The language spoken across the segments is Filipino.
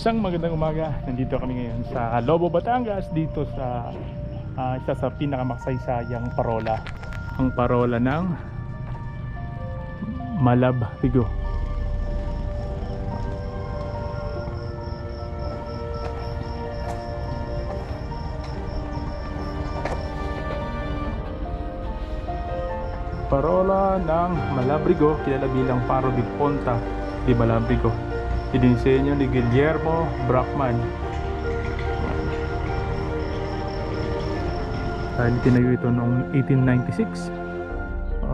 Isang magandang umaga. Nandito kami ngayon sa Lobo, Batangas, dito sa isa sa pinakamasaysayang parola, ang parola ng Malabrigo. Parola ng Malabrigo, kilala bilang Faro de Ponta de Malabrigo. Idinisenyo ni Guillermo Brockman. Dahil tinayo ito noong 1896,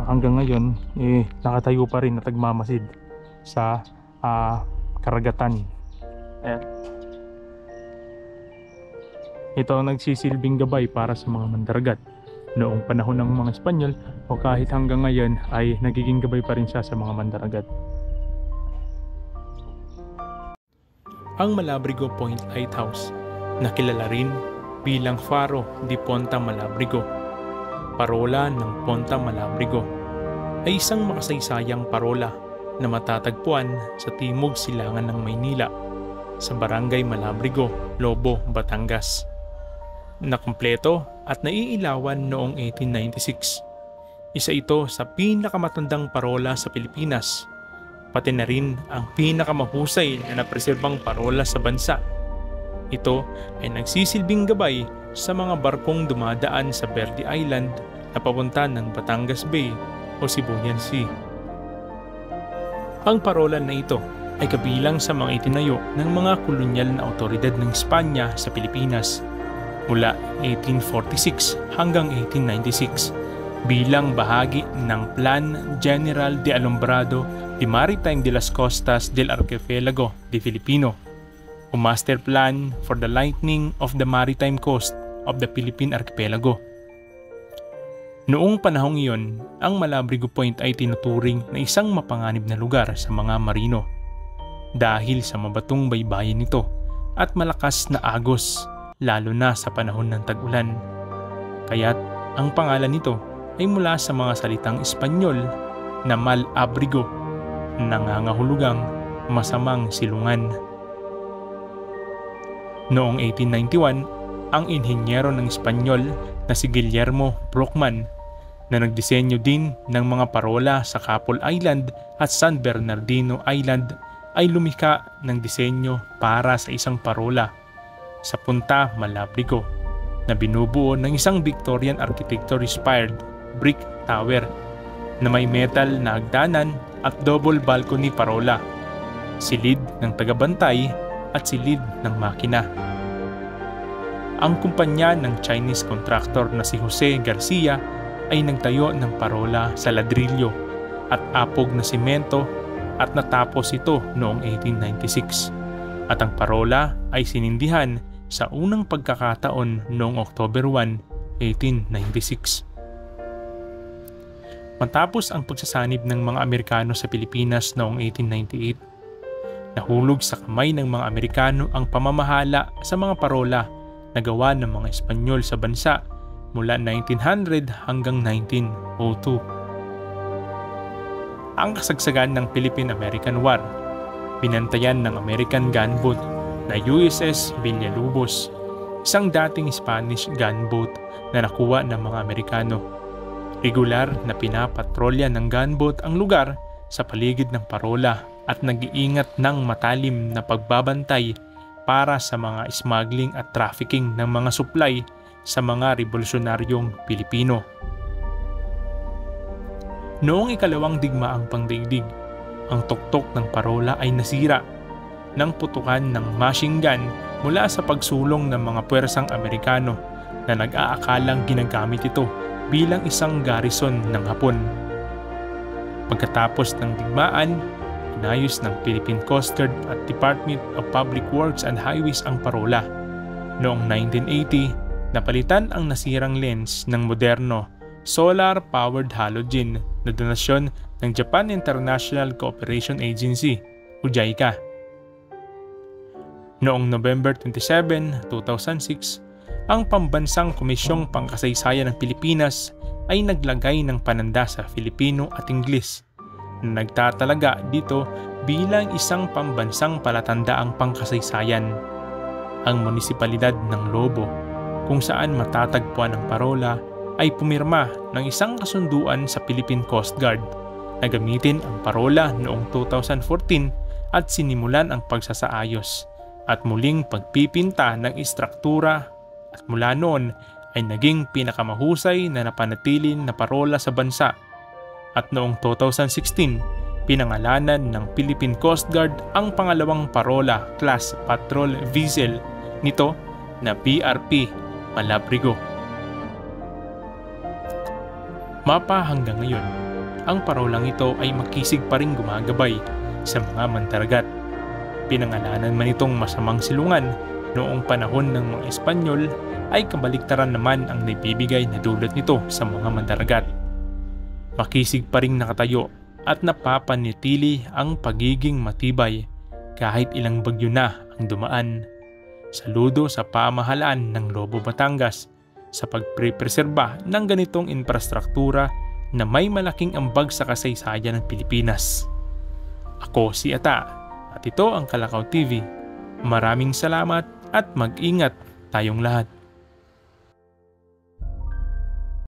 hanggang ngayon nakatayo pa rin at nagmamasid sa karagatan. Ayan. Ito ang nagsisilbing gabay para sa mga mandaragat noong panahon ng mga Espanyol, o kahit hanggang ngayon ay nagiging gabay pa rin siya sa mga mandaragat. Ang Malabrigo Point Lighthouse, na kilala rin bilang Faro de Ponta Malabrigo, parola ng Ponta Malabrigo, ay isang makasaysayang parola na matatagpuan sa timog silangan ng Maynila, sa Barangay Malabrigo, Lobo, Batangas. Nakumpleto at naiilawan noong 1896. Isa ito sa pinakamatandang parola sa Pilipinas, pati na rin ang pinakamahusay na napreserbang parola sa bansa. Ito ay nagsisilbing gabay sa mga barkong dumadaan sa Verde Island na papunta ng Batangas Bay o Sibuyan Sea. Ang parola na ito ay kabilang sa mga itinayo ng mga kolonyal na awtoridad ng Espanya sa Pilipinas mula 1846 hanggang 1896 bilang bahagi ng Plan General de Alumbrado de Maritime de las Costas del Archipelago de Filipino, o Master Plan for the Lightening of the Maritime Coast of the Philippine Archipelago. Noong panahong iyon, ang Malabrigo Point ay tinuturing na isang mapanganib na lugar sa mga marino dahil sa mabatong baybayin nito at malakas na agos, lalo na sa panahon ng tag-ulan. Kaya't ang pangalan nito ay mula sa mga salitang Espanyol na Malabrigo, nangangahulugang masamang silungan. Noong 1891, ang inhinyero ng Espanyol na si Guillermo Brockman, na nagdisenyo din ng mga parola sa Capol Island at San Bernardino Island, ay lumikha ng disenyo para sa isang parola sa Punta Malabrigo na binubuo ng isang Victorian architecture-inspired brick tower na may metal na hagdanan at double balcony parola, silid ng tagabantay at silid ng makina. Ang kumpanya ng Chinese contractor na si Jose Garcia ay nagtayo ng parola sa ladrilyo at apog na simento at natapos ito noong 1896, at ang parola ay sinindihan sa unang pagkakataon noong October 1, 1896. Matapos ang pagsasanib ng mga Amerikano sa Pilipinas noong 1898, nahulog sa kamay ng mga Amerikano ang pamamahala sa mga parola na gawa ng mga Espanyol sa bansa mula 1900 hanggang 1902. Ang kasagsagan ng Philippine-American War, binantayan ng American gunboat na USS Villalobos, isang dating Spanish gunboat na nakuha ng mga Amerikano. Regular na pinapatrolya ng gunboat ang lugar sa paligid ng parola at nag-iingat ng matalim na pagbabantay para sa mga smuggling at trafficking ng mga supply sa mga revolusyonaryong Pilipino. Noong ikalawang digmaang pangdaigdig, ang tuktok ng parola ay nasira ng putukan ng machine gun mula sa pagsulong ng mga puwersang Amerikano na nag-aakalang ginagamit ito bilang isang garrison ng Hapon. Pagkatapos ng digmaan, inayos ng Philippine Coast Guard at Department of Public Works and Highways ang parola. Noong 1980, napalitan ang nasirang lens ng moderno, solar-powered halogen na donasyon ng Japan International Cooperation Agency o JICA. Noong November 27, 2006, ang Pambansang Komisyong Pangkasaysayan ng Pilipinas ay naglagay ng pananda sa Filipino at Ingles na nagtatalaga dito bilang isang pambansang palatandaang pangkasaysayan. Ang munisipalidad ng Lobo, kung saan matatagpuan ang parola, ay pumirma ng isang kasunduan sa Philippine Coast Guard na gamitin ang parola noong 2014 at sinimulan ang pagsasaayos at muling pagpipinta ng istruktura, at mula noon ay naging pinakamahusay na napanatiling na parola sa bansa. At noong 2016, pinangalanan ng Philippine Coast Guard ang pangalawang parola class patrol vessel nito na PRP Malabrigo. Mapa hanggang ngayon, ang parolang ito ay makisig pa ring gumagabay sa mga mandaragat. Pinangalanan man itong masamang silungan noong panahon ng mga Espanyol, ay kabaliktaran naman ang naibibigay na dulot nito sa mga mandaragat. Makisig pa ring nakatayo at napapanitili ang pagiging matibay kahit ilang bagyo na ang dumaan. Saludo sa pamahalaan ng Lobo, Batangas sa pagpreserba ng ganitong infrastruktura na may malaking ambag sa kasaysayan ng Pilipinas. Ako si Ata at ito ang Kalakaw TV. Maraming salamat at mag-ingat tayong lahat.